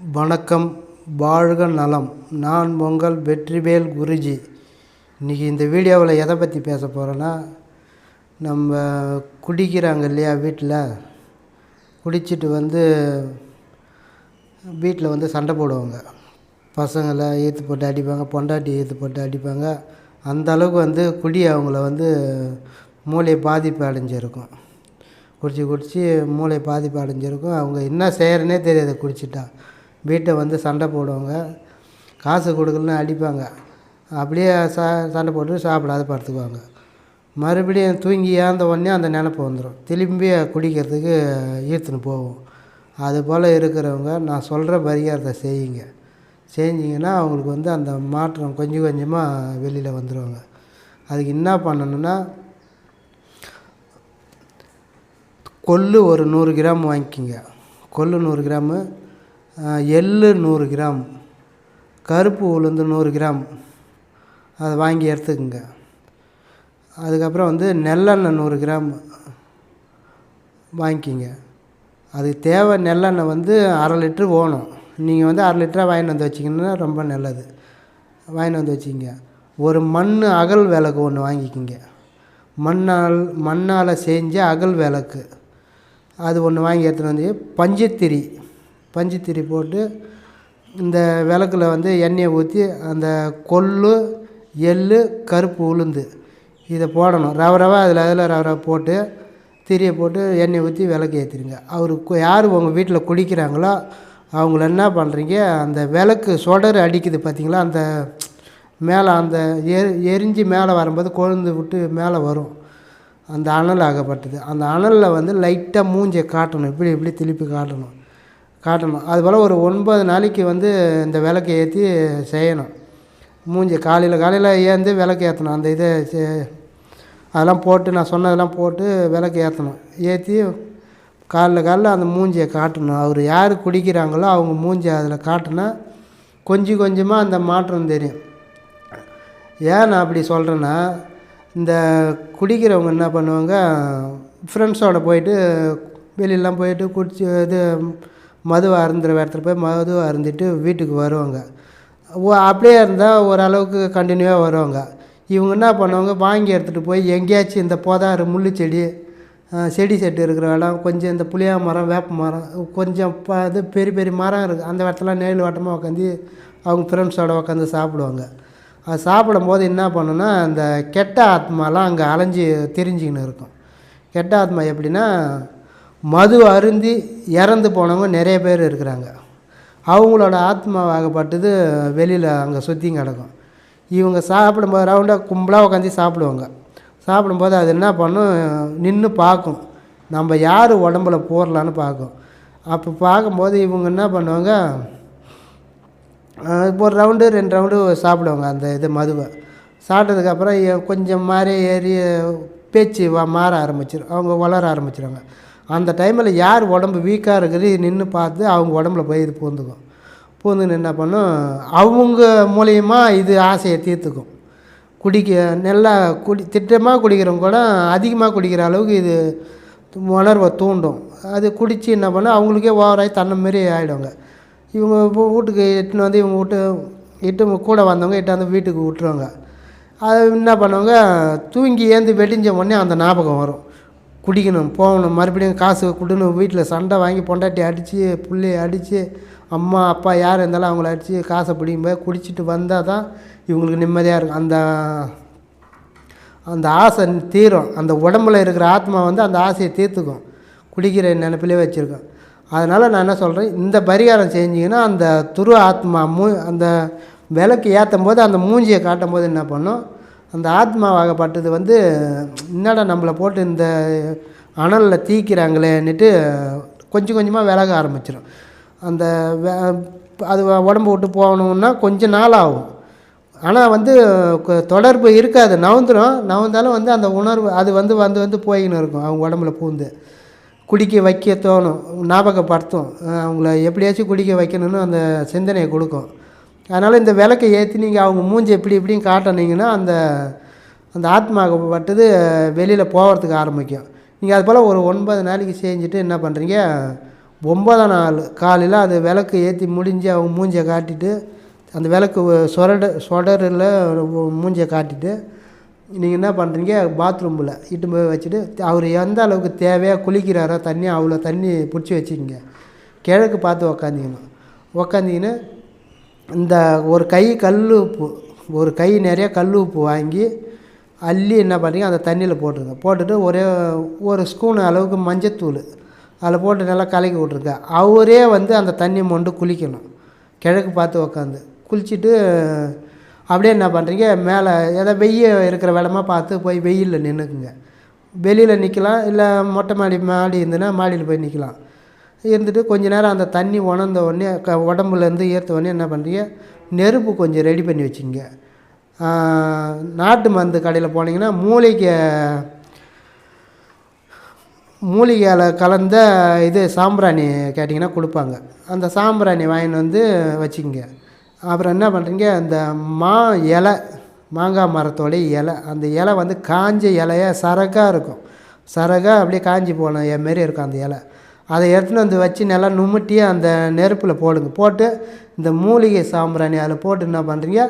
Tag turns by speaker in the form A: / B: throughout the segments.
A: வணக்கம், வாழ்க நலம். நான் உங்கள் வெற்றிவேல் குருஜி. இன்றைக்கி இந்த வீடியோவில் எதை பற்றி பேச போகிறேன்னா, நம்ம குடிக்கிறாங்க இல்லையா, வீட்டில் குடிச்சிட்டு வீட்டில் சண்டை போடுவாங்க. பசங்களை ஈர்த்து போட்டு அடிப்பாங்க, பொண்டாட்டி ஈர்த்து போட்டு அடிப்பாங்க. அந்த அளவுக்கு குடி அவங்கள மூளை பாதிப்பு அடைஞ்சிருக்கும். குடித்து மூளை பாதிப்பு அடைஞ்சிருக்கும். அவங்க என்ன செய்கிறனே தெரியாது. குடிச்சிட்டா வீட்டை சண்டை போடுவாங்க, காசு கொடுக்கலன்னு அடிப்பாங்க. அப்படியே சண்டை போட்டு சாப்பிடாத படுத்துக்குவாங்க. மறுபடியும் தூங்கி ஏந்த உடனே அந்த நினப்பு வந்துடும், திரும்பி குடிக்கிறதுக்கு ஈர்த்துன்னு போகும். அதுபோல் இருக்கிறவங்க நான் சொல்கிற பரிகாரத்தை செஞ்சிங்கன்னா அவங்களுக்கு அந்த மாற்றம் கொஞ்சம் கொஞ்சமாக வெளியில் வந்துடுவாங்க. அதுக்கு என்ன பண்ணணுன்னா, கொள்ளு ஒரு 100 கிராம் வாங்கிக்கிங்க. கொள்ளு 100 கிராமு, எள்ளு 100 கிராம், கருப்பு உளுந்து 100 கிராம் அதை வாங்கி எடுத்துக்குங்க. அதுக்கப்புறம் நெல்லெண்ணெய் 100 கிராம் வாங்கிக்கிங்க. அதுக்கு தேவை நெல்லெண்ணெய் 1/2 லிட்ரு ஓணும். நீங்கள் 1/2 லிட்டராக வாங்கிட்டு வந்து வச்சிங்கன்னா ரொம்ப நல்லது. வாங்கிட்டு வந்து வச்சிங்க. ஒரு மண் அகல் விளக்கு ஒன்று வாங்கிக்கிங்க. மண்ணால் செஞ்ச அகல் விளக்கு அது ஒன்று வாங்கி எடுத்துகிட்டு வந்து பஞ்சுத்திரி போட்டு இந்த விளக்கில் எண்ணெயை ஊற்றி அந்த கொள்ளு, எள்ளு, கருப்பு உளுந்து இதை போடணும். ரவை அதில் ரவை போட்டு திரியை போட்டு எண்ணெயை ஊற்றி விளக்கு ஏற்றிடுங்க. யார் உங்கள் வீட்டில் குடிக்கிறாங்களோ அவங்கள என்ன பண்ணுறீங்க, அந்த விளக்கு சொடர் அடிக்குது பார்த்திங்களா, அந்த மேலே அந்த எரிஞ்சு மேலே வரும்போது கொழுந்து விட்டு மேலே வரும். அந்த அனல் ஆகப்பட்டது. அந்த அனலில் லைட்டாக மூஞ்சியை காட்டணும். இப்படி திருப்பி காட்டணும். அதுபோல் ஒரு 9 நாளைக்கு இந்த விளக்கை ஏற்றி செய்யணும். மூஞ்சி காலையில் ஏந்து விளக்கு ஏற்றணும். அந்த இதை அதெல்லாம் போட்டு நான் சொன்னதெல்லாம் போட்டு விளக்கு ஏற்றணும். ஏற்றி காலைல அந்த மூஞ்சியை காட்டணும். அவர் யார் குடிக்கிறாங்களோ அவங்க மூஞ்சி அதில் காட்டினா கொஞ்சம் கொஞ்சமாக அந்த மாற்றம் தெரியும். ஏன் நான் அப்படி சொல்கிறேன்னா, இந்த குடிக்கிறவங்க என்ன பண்ணுவாங்க, ஃப்ரெண்ட்ஸோடு போயிட்டு வெளியெல்லாம் போயிட்டு குடிச்சு மதுவை அருந்துகிற இடத்துல போய் மதுவை அருந்திட்டு வீட்டுக்கு வருவாங்க. அப்படியே இருந்தால் ஓரளவுக்கு கண்டினியூவாக வருவாங்க. இவங்க என்ன பண்ணுவாங்க, வாங்கி எடுத்துகிட்டு போய் எங்கேயாச்சும் இந்த புதாறு, முள்ளு செடி செட்டு இருக்கிற இடம், கொஞ்சம் இந்த புளியா மரம், வேப்ப மரம், கொஞ்சம் பெரிய பெரிய மரம் இருக்குது, அந்த இடத்துல நேரில் வட்டமாக உட்காந்து அவங்க ஃப்ரெண்ட்ஸோடு உட்காந்து சாப்பிடுவாங்க. அது சாப்பிடும்போது என்ன பண்ணுன்னா, அந்த கெட்ட ஆத்மாலாம் அங்கே அலைஞ்சி திரிஞ்சிக்கின்னு இருக்கும். கெட்ட ஆத்மா எப்படின்னா, மது அருந்தி இறந்து போனவங்க நிறைய பேர் இருக்கிறாங்க. அவங்களோட ஆத்மாவாகப்பட்டது வெளியில் அங்கே சுற்றி கிடக்கும். இவங்க சாப்பிடும்போது ரவுண்டாக கும்பலாக உட்காந்து சாப்பிடும்போது அது என்ன பண்ணும், நின்று பார்க்கும், நம்ம யார் உடம்புல போடலான்னு பார்க்கும். அப்போ பார்க்கும்போது இவங்க என்ன பண்ணுவாங்க, ஒரு ரவுண்டு 2 ரவுண்டு சாப்பிடுவாங்க அந்த மதுவை. சாப்பிட்டதுக்கப்புறம் கொஞ்சம் மாதிரி ஏறி பேச்சு மாற ஆரம்பிச்சிடும், அவங்க வளர ஆரம்பிச்சிடுவாங்க. அந்த டைமில் யார் உடம்பு வீக்காக இருக்குது நின்று பார்த்து அவங்க உடம்புல போய் இது பூந்துன்னு என்ன பண்ணும், அவங்க மூலியமா இது ஆசையை தீர்த்துக்கும். நல்லா திட்டமாக குடிக்கிறவங்க கூட அதிகமாக குடிக்கிற அளவுக்கு இது உணர்வை தூண்டும். அது குடித்து என்ன பண்ணால் அவங்களுக்கே ஓவராகி தன்னை மாரி ஆகிடுவாங்க. இவங்க வீட்டுக்கு இட்டு கூட வந்தவங்க இட்டாந்து வீட்டுக்கு விட்டுருவாங்க. அது என்ன பண்ணுவாங்க, தூங்கி ஏந்து வெடிஞ்ச உடனே அந்த ஞாபகம் வரும், குடிக்கணும், போகணும், மறுபடியும் காசு கொடுன்னு வீட்டில் சண்டை வாங்கி பொண்டாட்டி அடித்து, பிள்ளையை அடித்து, அம்மா அப்பா யார் இருந்தாலும் அவங்கள அடித்து காசை பிடிக்கும்போது குடிச்சிட்டு வந்தால் தான் இவங்களுக்கு நிம்மதியாக இருக்கும். அந்த ஆசை தீரும். அந்த உடம்புல இருக்கிற ஆத்மா அந்த ஆசையை தீர்த்துக்கும், குடிக்கிற நினைப்பிலே வச்சுருக்கோம். அதனால் நான் என்ன சொல்கிறேன், இந்த பரிகாரம் செஞ்சிங்கன்னா அந்த துரு ஆத்மா அந்த விளக்கு ஏற்றும் போது அந்த மூஞ்சியை காட்டும் போது என்ன பண்ணும், அந்த ஆத்மாவாகப்பட்டது என்னடா நம்மளை போட்டு இந்த அனலில் தீக்கிறாங்களேன்னுட்டு கொஞ்சம் கொஞ்சமாக விலக ஆரம்பிச்சிடும். அது உடம்பு விட்டு போகணுன்னா கொஞ்சம் நாள் ஆகும். ஆனால் தொடர்பு இருக்காது, நவுந்தாலும் அந்த உணர்வு அது வந்து போயின்னு இருக்கும். அவங்க உடம்புல பூந்து குடிக்க வைக்க தோணும், ஞாபகப்படுத்தும், அவங்கள எப்படியாச்சும் குடிக்க வைக்கணும்னு அந்த சிந்தனையை கொடுக்கும். அதனால் இந்த விளக்கை ஏற்றி நீங்கள் அவங்க மூஞ்சி இப்படின்னு காட்டினீங்கன்னா அந்த ஆத்மாக்கப்பட்டது வெளியில் போகிறதுக்கு ஆரம்பிக்கும். நீங்கள் அது போல் ஒரு 9 நாளைக்கு செஞ்சுட்டு என்ன பண்ணுறீங்க, 9ஆம் நாள் காலையில் அது விளக்கு ஏற்றி முடிஞ்சு அவங்க மூஞ்சியை காட்டிட்டு அந்த விளக்கு சொடரில் மூஞ்சியை காட்டிட்டு நீங்கள் என்ன பண்ணுறீங்க, பாத்ரூமில் இட்டு போய் வச்சுட்டு அவர் எந்த அளவுக்கு தேவையாக குளிக்கிறாரோ தண்ணி அவ்வளோ தண்ணி பிடிச்சி வச்சுக்கிங்க. கிழக்கு பார்த்து உக்காந்திங்கன்னு இந்த ஒரு கை கல் உப்பு, ஒரு கை நிறையா கல் உப்பு வாங்கி அள்ளி என்ன பண்ணுறீங்க அந்த தண்ணியில் போட்டுருங்க. போட்டுட்டு ஒரு ஸ்பூன் அளவுக்கு மஞ்சத்தூள் அதில் போட்டு நல்லா கலக்கி விட்ருங்க. அவரே வந்து அந்த தண்ணி மொண்டு குளிக்கணும். கிழக்கு பார்த்து உக்காந்து குளிச்சுட்டு அப்படியே என்ன பண்ணுறீங்க, மேலே ஏதாவது வெயில் இருக்கிற இடமா பார்த்து போய் வெயிலில் நின்றுக்குங்க. வெளியில் நிற்கலாம், இல்லை மொட்டை மாடி இருந்துன்னா மாடியில் போய் நிற்கலாம். இருந்துட்டு கொஞ்ச நேரம் அந்த தண்ணி உணர்ந்த உடனே உடம்புலேருந்து ஏற்ற உடனே என்ன பண்ணுறீங்க, நெருப்பு கொஞ்சம் ரெடி பண்ணி வச்சுங்க. நாட்டு மருந்து கடையில் போனீங்கன்னா மூலிகையில் கலந்த சாம்பிராணி கேட்டிங்கன்னா கொடுப்பாங்க. அந்த சாம்பிராணி வாங்கின்னு வந்து வச்சுக்கோங்க. அப்புறம் என்ன பண்ணுறீங்க, அந்த மாங்காய் மரத்தோடைய இலை, அந்த இலை வந்து காஞ்ச இலையாக சரகாக இருக்கும். சரகாக அப்படியே காஞ்சி போன மாரி இருக்கும் அந்த இலை. அதை எடுத்துன்னு வந்து வச்சு நல்லா நுமிட்டி அந்த நெருப்பில் போடுங்க. போட்டு இந்த மூலிகை சாம்பிராணி அதில் போட்டு என்ன பண்ணுறீங்க,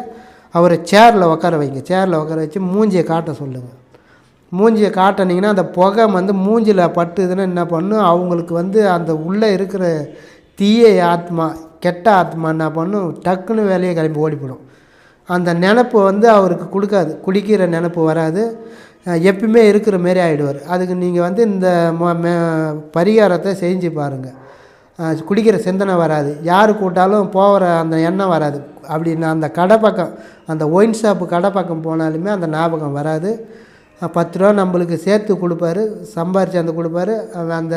A: அவரை சேரில் உட்கார வைங்க. சேரில் உட்கார வச்சு மூஞ்சியை காட்ட சொல்லுங்கள். மூஞ்சியை காட்டினீங்கன்னா அந்த புகை வந்து மூஞ்சியில் பட்டுதுன்னா என்ன பண்ணும், அவங்களுக்கு வந்து அந்த உள்ளே இருக்கிற தீய ஆத்மா, கெட்ட ஆத்மா என்ன பண்ணும், டக்குன்னு வேலையை கிளம்பி ஓடிப்படும். அந்த நினப்பு வந்து அவருக்கு கொடுக்காது, குடிக்கிற நினப்பு வராது, எப்பயுமே இருக்கிற மாரி ஆகிடுவார். அதுக்கு நீங்கள் வந்து இந்த பரிகாரத்தை செஞ்சு பாருங்கள். குடிக்கிற சிந்தனை வராது, யார் கூட்டாலும் போகிற அந்த எண்ணம் வராது. அப்படின்னு அந்த கடை பக்கம், அந்த ஒயின் ஷாப்பு கடை பக்கம் போனாலுமே அந்த ஞாபகம் வராது. 10 ரூபா நம்மளுக்கு சேர்த்து கொடுப்பாரு, சம்பாரித்து அந்த கொடுப்பாரு, அந்த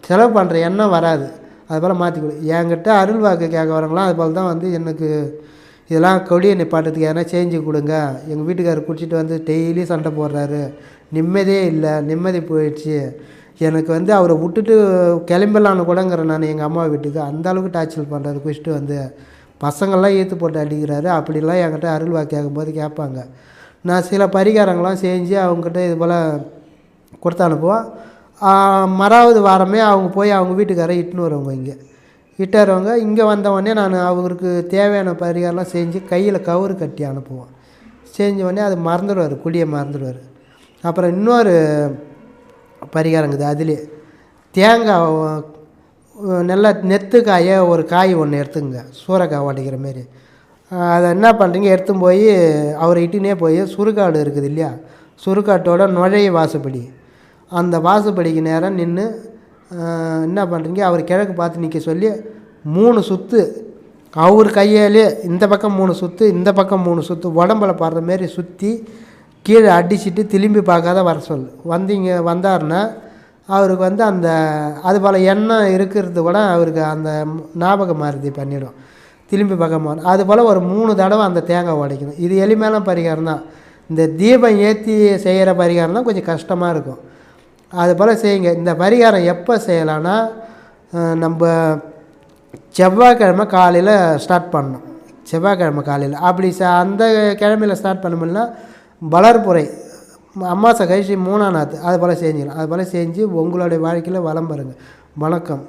A: செலவு பண்ணுற எண்ணம் வராது. அதுபோல் மாற்றி கொடு. என்கிட்ட அருள் வாக்கு கேட்க வரவங்களாம் அதுபோல் தான் வந்து எனக்கு இதெல்லாம் கொடியை நிப்பாட்டத்துக்கு எதனா செஞ்சு கொடுங்க, எங்கள் வீட்டுக்காரர் குடிச்சிட்டு வந்து டெய்லி சண்டை போடுறாரு, நிம்மதியே இல்லை, நிம்மதி போயிடுச்சு, எனக்கு வந்து அவரை விட்டுட்டு கிளம்பலான்னு கூடங்கிறேன் நான் எங்கள் அம்மா வீட்டுக்கு, அந்தளவுக்கு டார்ச்சர் பண்ணுறாரு, குடிச்சிட்டு வந்து பசங்கள்லாம் ஈர்த்து போட்டு அடிக்கிறாரு. அப்படிலாம் என்கிட்ட அருள் வாக்கு கேட்கும்போது கேட்பாங்க. நான் சில பரிகாரங்கள்லாம் செஞ்சு அவங்ககிட்ட இது போல் கொடுத்து அனுப்புவோம். மறாவது வாரமே அவங்க போய் அவங்க வீட்டுக்காரை இட்டுன்னு வருவாங்க. இட்டு வருவாங்க. இங்கே வந்தவொடனே நான் அவருக்கு தேவையான பரிகாரம்லாம் செஞ்சு கையில் கவுறு கட்டி அனுப்புவோம். செஞ்ச உடனே அது மறந்துடுவார், குடியை மறந்துடுவார். அப்புறம் இன்னொரு பரிகாரங்குது, அதிலே தேங்காய் நல்லா நெத்துக்காயை ஒரு காய் ஒன்று எடுத்துங்க, சூறைக்காய் உடைக்கிற மாரி. அதை என்ன பண்ணுறீங்க, எடுத்துன்னு போய் அவரை இட்டுனே போய் சுடுகாடு இருக்குது இல்லையா, சுடுகாட்டோட நுழைய வாசப்படி, அந்த வாசப்படிக்கு நேரம் நின்று என்ன பண்ணுறீங்க, அவர் கிழக்கு பார்த்து நிற்க சொல்லி 3 சுற்று அவர் கையாலே இந்த பக்கம் 3 சுற்று, இந்த பக்கம் 3 சுற்று உடம்புல பாடுற மாரி சுற்றி கீழே அடிச்சுட்டு திரும்பி பார்க்காத வர சொல்லு. வந்தாருன்னா அவருக்கு வந்து அந்த அது போல் எண்ணம் இருக்கிறது கூட அவருக்கு அந்த ஞாபக மறதி பண்ணிவிடும், திரும்பி பார்க்காம. அது போல் ஒரு 3 தடவை அந்த தேங்காய் உடைக்கணும். இது எளிமையான பரிகாரம் தான். இந்த தீபம் ஏற்றி செய்கிற பரிகாரம் தான் கொஞ்சம் கஷ்டமாக இருக்கும். அது போல் செய்யுங்க. இந்த பரிகாரம் எப்போ செய்யலான்னா, நம்ம செவ்வாய்க்கிழமை காலையில் ஸ்டார்ட் பண்ணணும். செவ்வாய்க்கிழமை காலையில் அப்படி அந்த கிழமையில் ஸ்டார்ட் பண்ண முடியலனா வளர்ப்புறை அமாவாசை கழிச்சு 3ஆம் நாள் அது போல் செஞ்சுக்கலாம். அது போல் செஞ்சு உங்களுடைய வாழ்க்கையில் வளம் பாருங்கள். வணக்கம்,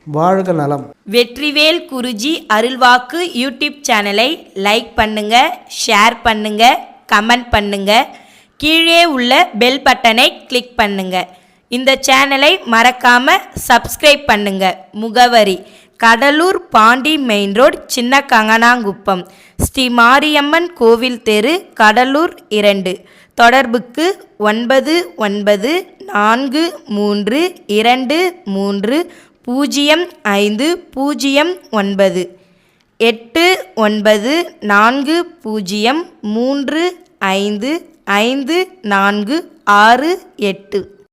A: வாழ்க நலம்.
B: வெற்றிவேல் குருஜி அருள்வாக்கு யூடியூப் சேனலை லைக் பண்ணுங்கள், ஷேர் பண்ணுங்கள், கமெண்ட் பண்ணுங்கள், கீழே உள்ள பெல் பட்டனை கிளிக் பண்ணுங்கள். இந்த சேனலை மறக்காமல் சப்ஸ்கிரைப் பண்ணுங்கள். முகவரி கடலூர் பாண்டி மெயின் ரோடு, சின்ன கங்கனாங்குப்பம், ஸ்ரீ மாரியம்மன் கோவில் தெரு, கடலூர் 2. தொடர்புக்கு 994323 0509 8940355468.